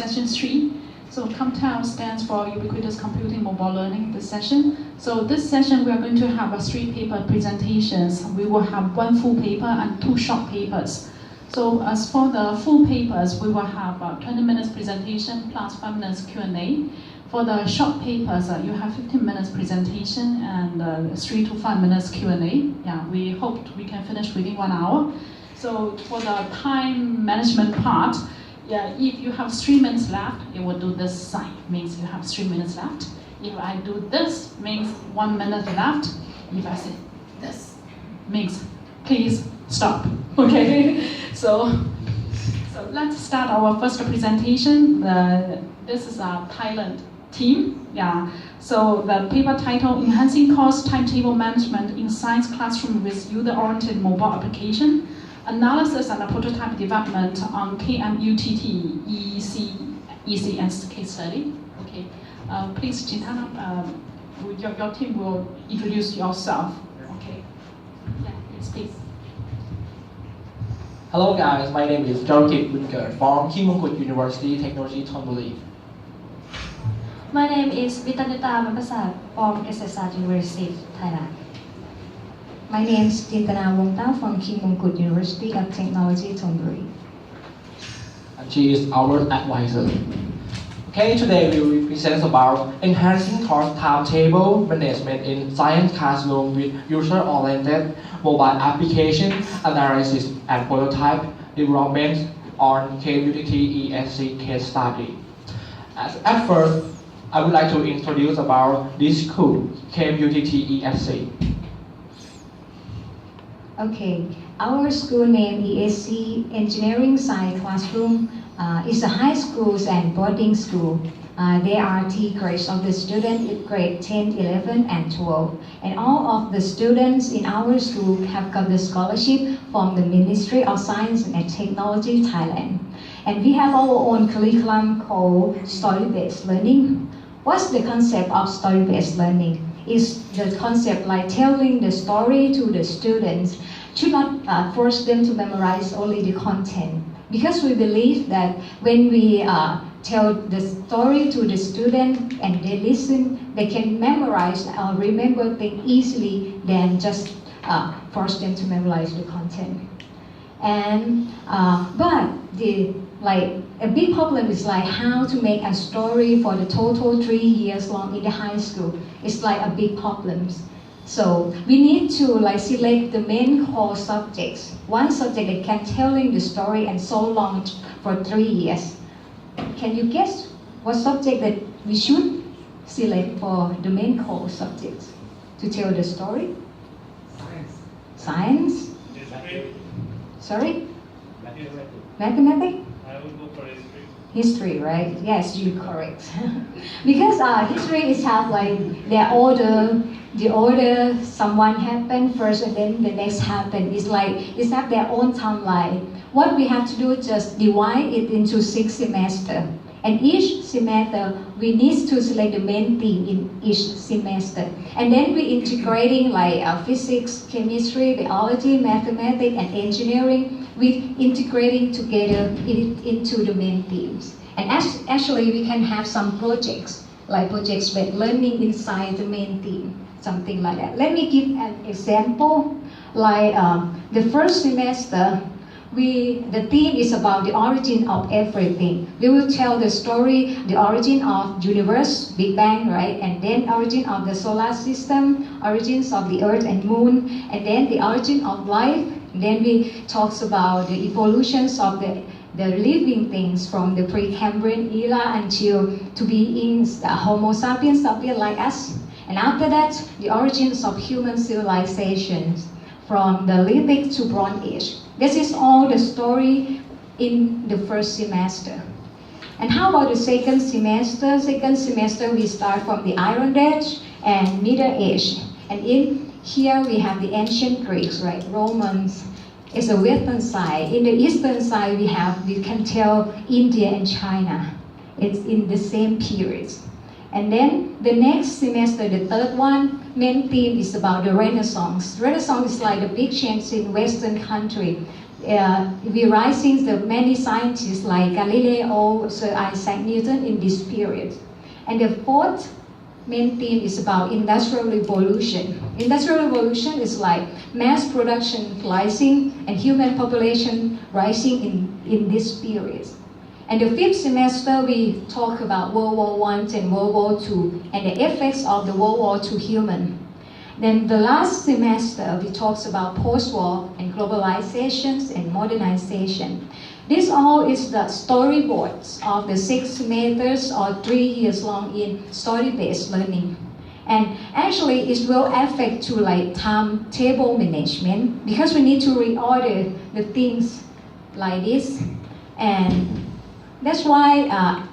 session 3. So ComTel stands for Ubiquitous Computing Mobile Learning, this session. So this session we are going to have 3 paper presentations. We will have 1 full paper and 2 short papers. So as for the full papers, we will have 20 minutes presentation plus 5 minutes Q&A. For the short papers, you have 15 minutes presentation and 3 to 5 minutes Q&A. Yeah, we hope we can finish within 1 hour. So for the time management part, yeah, if you have 3 minutes left, it will do this sign, means you have 3 minutes left. If I do this, means 1 minute left. If I say this, means please stop, okay? So let's start our first presentation. This is a Thailand team, yeah. So the paper title, Enhancing Course Timetable Management in Science Classroom with User-Oriented Mobile Application. Analysis and prototype development on KMUTT ECS case study. Okay, please, Chintana, your team will introduce yourself. Okay, yeah, please. Hello guys, my name is Jarkit Bunker from Kimongkut University Technology Thonburi. My name is Vitanita Mapasat from SSR University, Thailand. My name is Jintana Wongta from Kimongkut University of Technology, Thonburi. And she is our advisor. Okay, today we will present about enhancing course timetable management in science classroom with user-oriented mobile application analysis and prototype development on KMUTT ESC case study. At first, I would like to introduce about this school, KMUTT ESC. Okay, our school name ESC Engineering Science Classroom is a high school and boarding school. There are 3 grades of the students in grade 10, 11, and 12. And all of the students in our school have got the scholarship from the Ministry of Science and Technology, Thailand. And we have our own curriculum called story-based learning. What's the concept of story-based learning? Is the concept like telling the story to the students, should not force them to memorize only the content. Because we believe that when we tell the story to the student and they listen, they can memorize or remember things easily than just force them to memorize the content. And but a big problem is like how to make a story for the total 3 years long in the high school. It's like a big problem. So we need to select the main core subjects. One subject that can telling the story and so long for 3 years. Can you guess what subject that we should select for the main core subjects to tell the story? Science? History. Sorry? Mathematics. Mathematics? I will go for history. History, right? Yes, you're correct. Because history is have the order someone happened first and then the next happened. It's have their own timeline. What we have to do is just divide it into 6 semesters. And each semester, we need to select the main theme in each semester. And then we integrating physics, chemistry, biology, mathematics, and engineering. We integrating together into the main themes. And actually, we can have some projects, like projects with learning inside the main theme, something like that. Let me give an example. The first semester, the theme is about the origin of everything. We will tell the story, the origin of universe, Big Bang, right? And then origin of the solar system, origins of the Earth and Moon, and then the origin of life. Then we talks about the evolutions of the living things from the Precambrian era until to beings, Homo sapiens like us. And after that, the origins of human civilizations from the Lithic to Bronze Age. This is all the story in the first semester. And how about the second semester? Second semester we start from the Iron Age and Middle Age. And in here we have the ancient Greeks, right? Romans is the western side. In the eastern side we can tell India and China. It's in the same periods. And then the next semester, the third one, main theme is about the Renaissance. Renaissance is like the big change in Western country. we rising the many scientists like Galileo, Sir Isaac Newton in this period. And the fourth main theme is about industrial revolution. Industrial revolution is like mass production rising and human population rising in this period. And the fifth semester we talk about World War I and World War II and the effects of the World War II human. Then the last semester we talk about post-war and globalizations and modernization. This all is the storyboards of the 6 semesters or 3 years long in story-based learning. And actually it will affect to like timetable management because we need to reorder the things like this. And that's why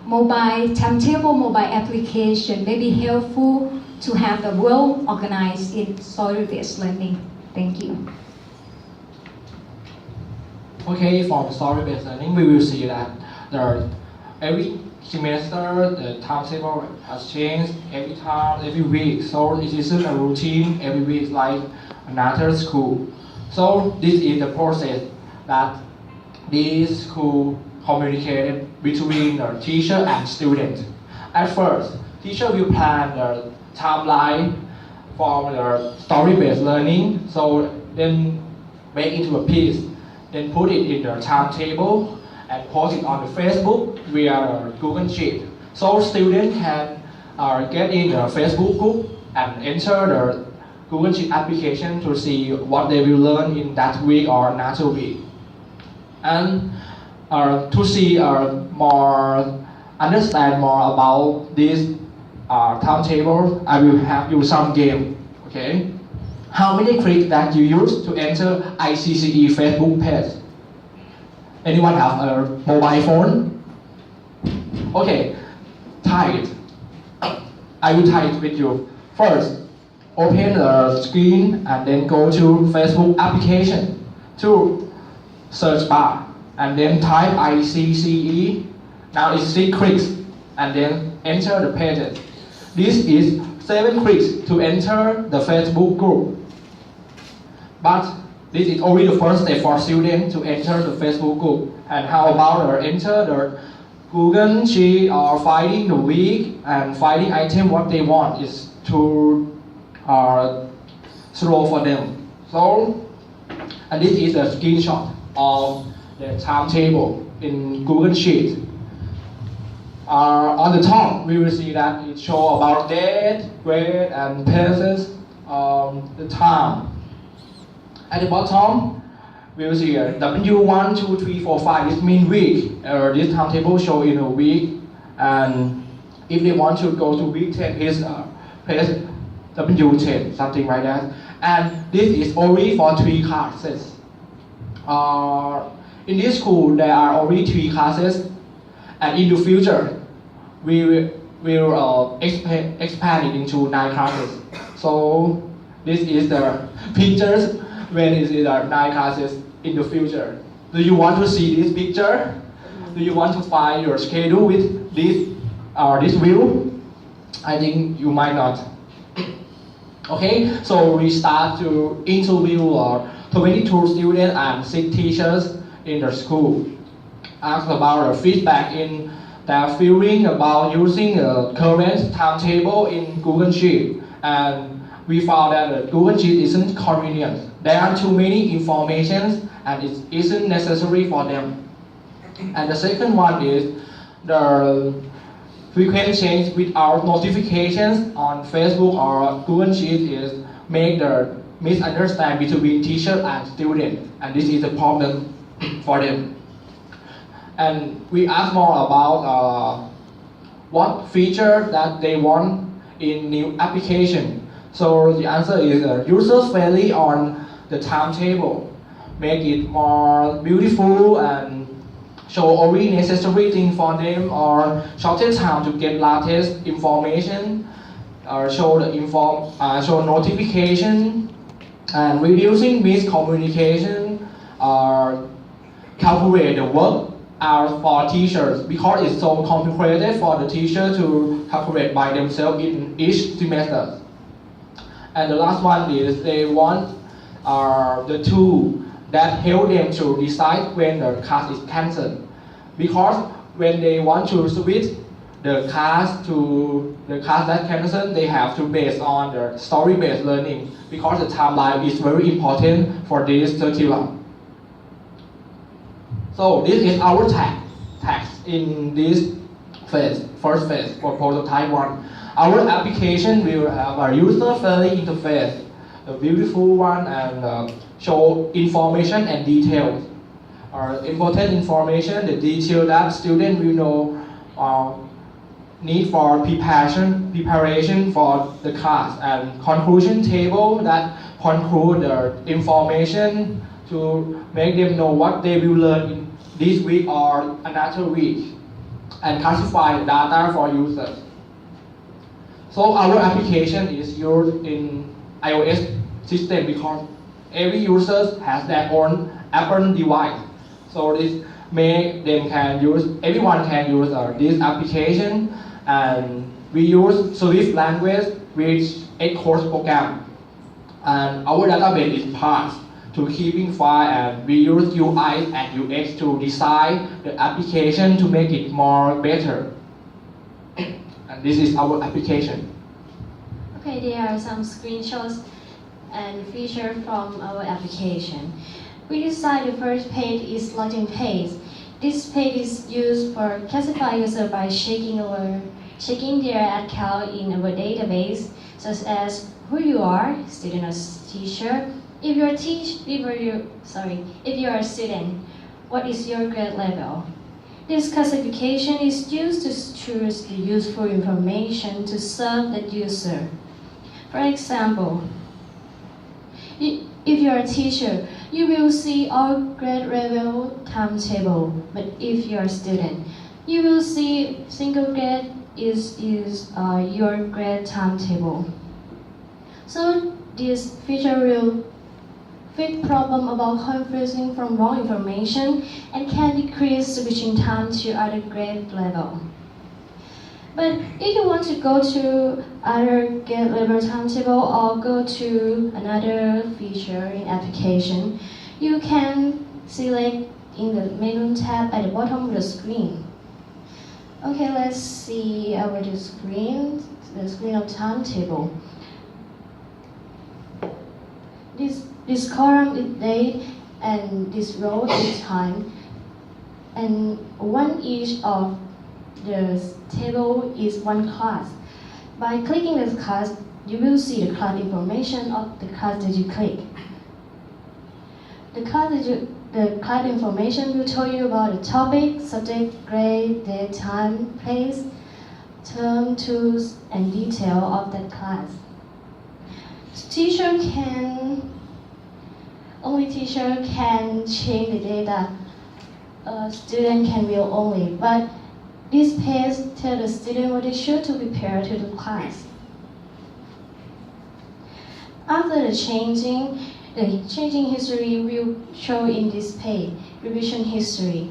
mobile timetable, mobile application may be helpful to have the well organized in story-based learning. Thank you. Okay, for the story-based learning, we will see that every semester the timetable has changed every time, every week. So it isn't a routine every week like another school. So this is the process that this school communicated between the teacher and student. At first, teacher will plan the timeline for the story-based learning. So then make into a piece. Then put it in the timetable and post it on the Facebook via Google Sheet. So students can get in the Facebook group and enter the Google Sheet application to see what they will learn in that week or another week. And to see understand more about this timetable, I will have you some game. Okay. How many clicks that you use to enter ICCE Facebook page? Anyone have a mobile phone? Okay, try it. I will try it with you. First, open the screen and then go to Facebook application to search bar and then type ICCE. Now it's 6 clicks and then enter the pages. This is 7 clicks to enter the Facebook group. But this is only the first step for students to enter the Facebook group. And how about enter the Google Sheet or finding the week and finding item what they want is too slow for them. So, and this is a screenshot of the timetable in Google Sheet. On the top, we will see that it shows about date, grade, and places, the time. At the bottom, we will see W1, 2, 3, 4, 5. This means week. This timetable show in a week. And if they want to go to week 10, press W10, something like that. And this is only for 3 classes. In this school, there are only 3 classes. And in the future, we will expand it into 9 classes. So this is the pictures when it is 9 classes in the future. Do you want to see this picture? Do you want to find your schedule with this view? I think you might not. Okay, so we start to interview 22 students and 6 teachers in the school. Ask about the feedback in their feeling about using the current timetable in Google Sheet. And we found that the Google Sheet isn't convenient. There are too many informations and it isn't necessary for them. And the second one is the frequent change with our notifications on Facebook or Google Sheet is make the misunderstanding between teacher and student. And this is a problem for them. And we ask more about what feature that they want in new application. So the answer is user-friendly on the timetable. Make it more beautiful and show only necessary things for them, or shorten time to get latest information, or show notification, and reducing miscommunication, or calculate the work hours for teachers because it's so complicated for the teacher to calculate by themselves in each semester. And the last one is they want are the tool that help them to decide when the class is cancelled. Because when they want to switch the class to the class that cancelled, they have to base on the story-based learning because the timeline is very important for this curriculum. So this is our task in this first phase for prototype 1. Our application will have a user-friendly interface, a beautiful one, and show information and details. Important information, the detail that student will know need for preparation for the class, and conclusion table that conclude the information to make them know what they will learn in this week or another week, and classify the data for users. So our application is used in iOS system because every user has their own Apple device. So this make them everyone can use this application, and we use Swift language which encodes program, and our database is parsed to keeping file, and we use UI and UX to design the application to make it more better. And this is our application. Okay, there are some screenshots and features from our application. We decide the first page is login page. This page is used for classify user by checking their account in our database, such as who you are, student or teacher. If you're a student, what is your grade level? This classification is used to choose the useful information to serve the user. For example, if you're a teacher, you will see our grade level timetable. But if you're a student, you will see single grade is your grade timetable. So this feature will fix problem about confusing from wrong information and can decrease switching time to other grade level. But if you want to go to other grade level timetable or go to another feature in application, you can select in the menu tab at the bottom of the screen. Okay, let's see the screen of timetable. This column is date and this row is time, and one each of the table is one class. By clicking this class, you will see the class information of the class that you click. The class information will tell you about the topic, subject, grade, date, time, place, term, tools, and detail of that class. Only teacher can change the data. A student can view only, but this page tells the student what they should to prepare to the class. After the changing history will show in this page, revision history.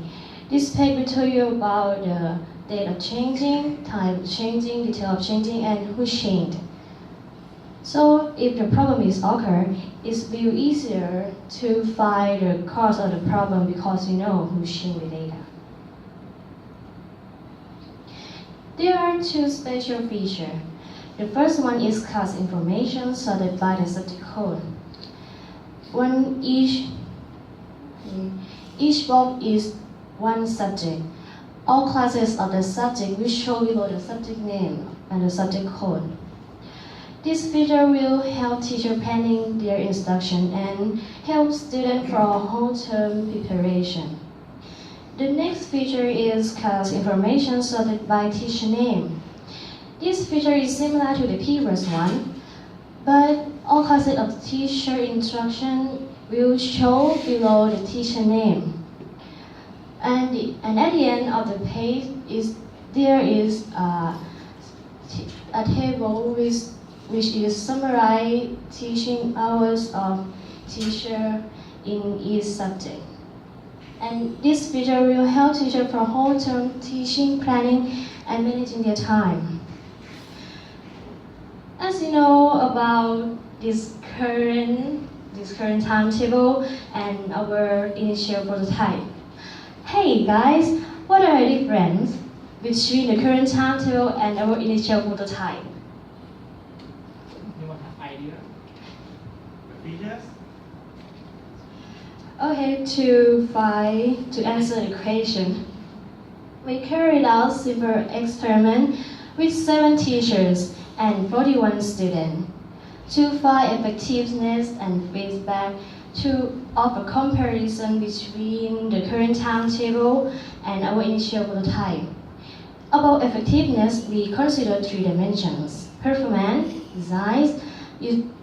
This page will tell you about the date of changing, time of changing, detail of changing, and who changed. So if the problem is occurred, it will be easier to find the cause of the problem because you know who changed the data. There are two special features. The first one is class information sorted by the subject code. Each box is one subject. All classes of the subject will show below the subject name and the subject code. This feature will help teacher planning their instruction and help students for a whole term preparation. The next feature is class information sorted by teacher name. This feature is similar to the previous one, but all classes of teacher instruction will show below the teacher name. And at the end of the page there is a table which is summarize teaching hours of teacher in each subject. And this feature will help teachers for whole term teaching, planning, and managing their time. As you know about this current this current timetable and our initial prototype. Hey guys, what are the difference between the current timetable and our initial prototype? Anyone have idea? Features? Okay, to answer the question, we carried out simple experiment with 7 teachers and 41 students to find effectiveness and feedback to offer comparison between the current timetable and our initial prototype. About effectiveness, we consider 3 dimensions: performance, design,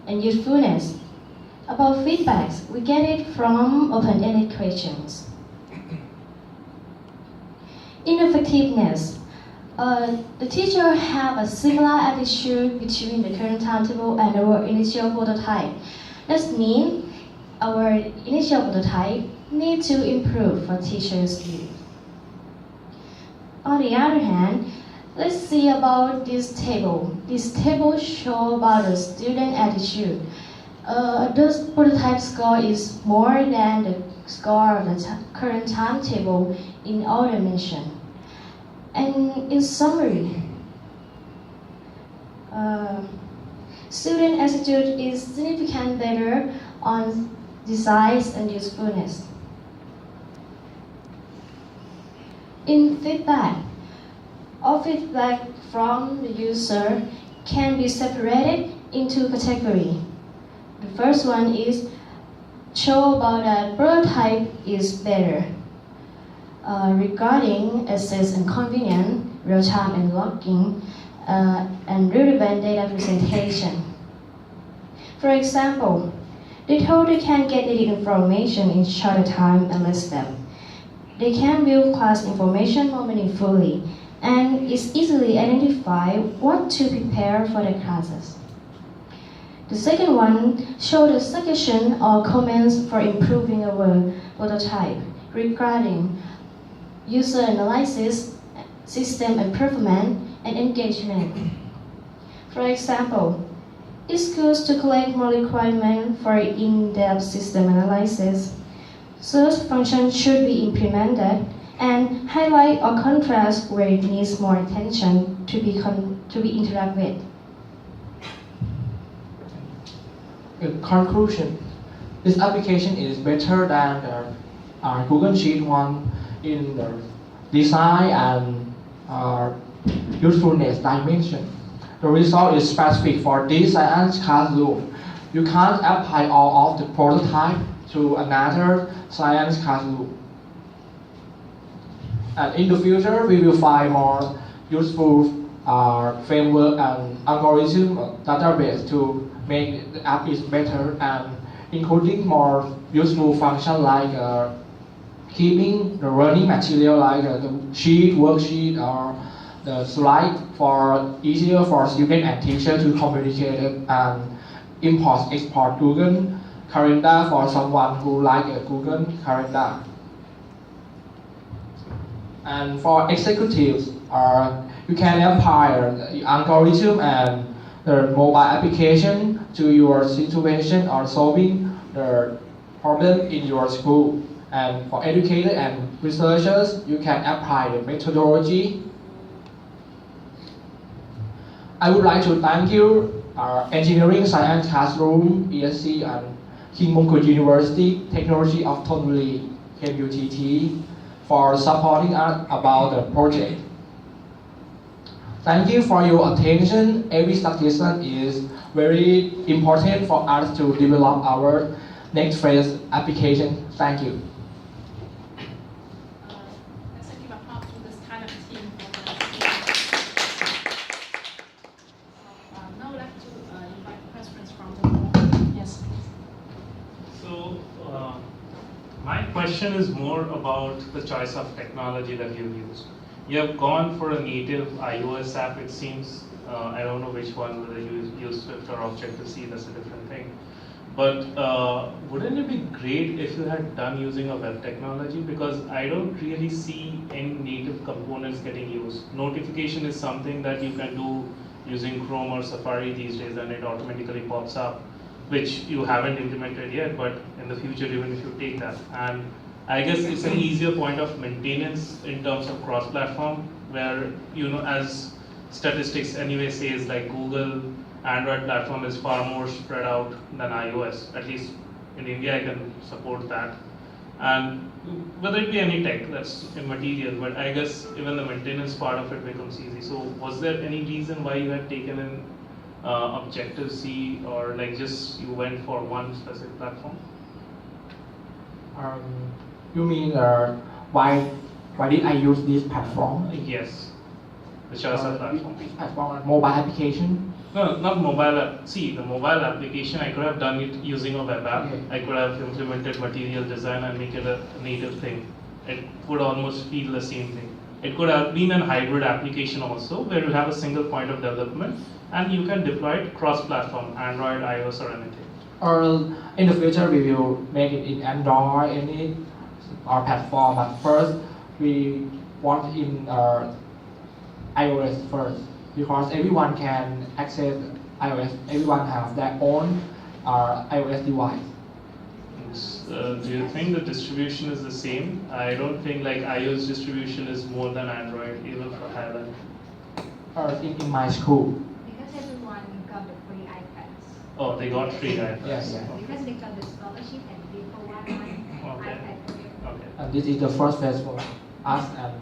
and usefulness. About feedbacks, we get it from open-ended questions. In effectiveness, the teacher have a similar attitude between the current timetable and our initial prototype. That means our initial prototype needs to improve for teachers' view. On the other hand, let's see about this table. This table shows about the student attitude. The prototype score is more than the score of the current timetable in all dimensions. And in summary, student attitude is significantly better on design and usefulness. In feedback, all feedback from the user can be separated into categories. The first one is show about that prototype is better. Regarding access and convenience, real-time and logging, and relevant data presentation. For example, they told they can get needed information in shorter time and less step. They can build class information more meaningfully, and it's easily identify what to prepare for the classes. The second one shows the suggestion or comments for improving our prototype regarding user analysis, system and performance, and engagement. For example, it's good to collect more requirements for in-depth system analysis. Search function should be implemented and highlight or contrast where it needs more attention to be interacted with. In conclusion, this application is better than the Google Sheet one in the design and usefulness dimension. The result is specific for this science classroom. You can't apply all of the prototype to another science classroom. And in the future, we will find more useful framework and algorithm database to make the app is better, and including more useful function like keeping the learning material like the sheet, worksheet, or the slide for easier for student and teacher to communicate it, and import, export Google Calendar for someone who like a Google Calendar. And for executives, you can apply the algorithm and the mobile application to your situation or solving the problem in your school. And for educators and researchers, you can apply the methodology. I would like to thank you, our Engineering Science Classroom, ESC, and King Mongkut University Technology of Thonburi, KMUTT, for supporting us about the project. Thank you for your attention. Every suggestion is very important for us to develop our next phase application. Thank you. Let's give applause to this kind of team. Now I'd like to invite questions from the floor. Yes, please. So, my question is more about the choice of technology that you've used. You have gone for a native iOS app, it seems. I don't know which one, whether you use Swift or Objective-C, that's a different thing. But wouldn't it be great if you had done using a web technology? Because I don't really see any native components getting used. Notification is something that you can do using Chrome or Safari these days, and it automatically pops up. which you haven't implemented yet, but in the future, even if you take that. And I guess it's an easier point of maintenance in terms of cross-platform, where, as statistics anyway says, like Google, Android platform is far more spread out than iOS. At least in India, I can support that. And whether it be any tech, that's immaterial, but I guess even the maintenance part of it becomes easy. So was there any reason why you had taken in Objective-C, or like just you went for one specific platform? You mean why did I use this platform? Yes, the choice of platform. Which platform? Mobile application? No, not mobile app. See, the mobile application, I could have done it using a web app. Okay. I could have implemented material design and make it a native thing. It would almost feel the same thing. It could have been a hybrid application also, where you have a single point of development and you can deploy it cross-platform, Android, iOS, or anything. Or in the future we will make it in Android, any our platform, but first we want in iOS first, because everyone can access iOS. Everyone has their own iOS device. Do you think the distribution is the same? I don't think like iOS distribution is more than Android, even for Thailand. In my school. Because everyone got the free iPads. Oh, they got free iPads. Yes, yes. Because they got the scholarship and they provide one Okay. iPad for everyone. Okay. And this is the first phase for us, and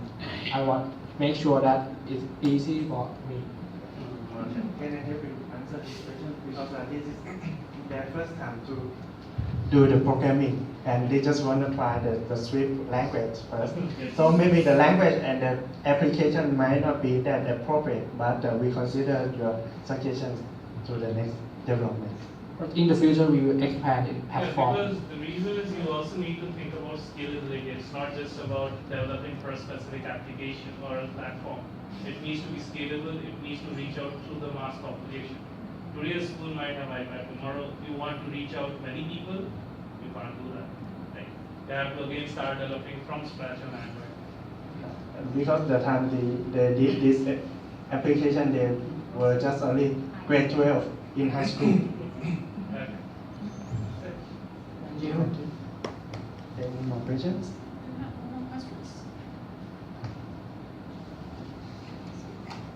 I want make sure that it's easy for me. Okay. Can I help you answer this question? Because this is their first time to do the programming, and they just want to try the Swift language first. So maybe the language and the application might not be that appropriate, but we consider your suggestions to the next development. But in the future, we will expand the Yeah, platform. because the reason is you also need to think about scalability. It's not just about developing for a specific application or a platform. It needs to be scalable. It needs to reach out to the mass population. Today, a school might have iPad. Tomorrow, you want to reach out many people, you can't do that. Right? You have to again start developing from scratch on Android. Because the time they did this application, they were just only grade 12 in high school. Okay. Thank you. Any more questions?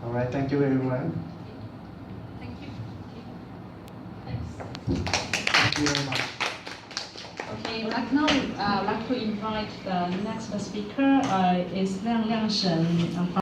All right, thank you everyone. Thank you very much. Okay, right now, I'd like to invite the next speaker, is Liang Shen from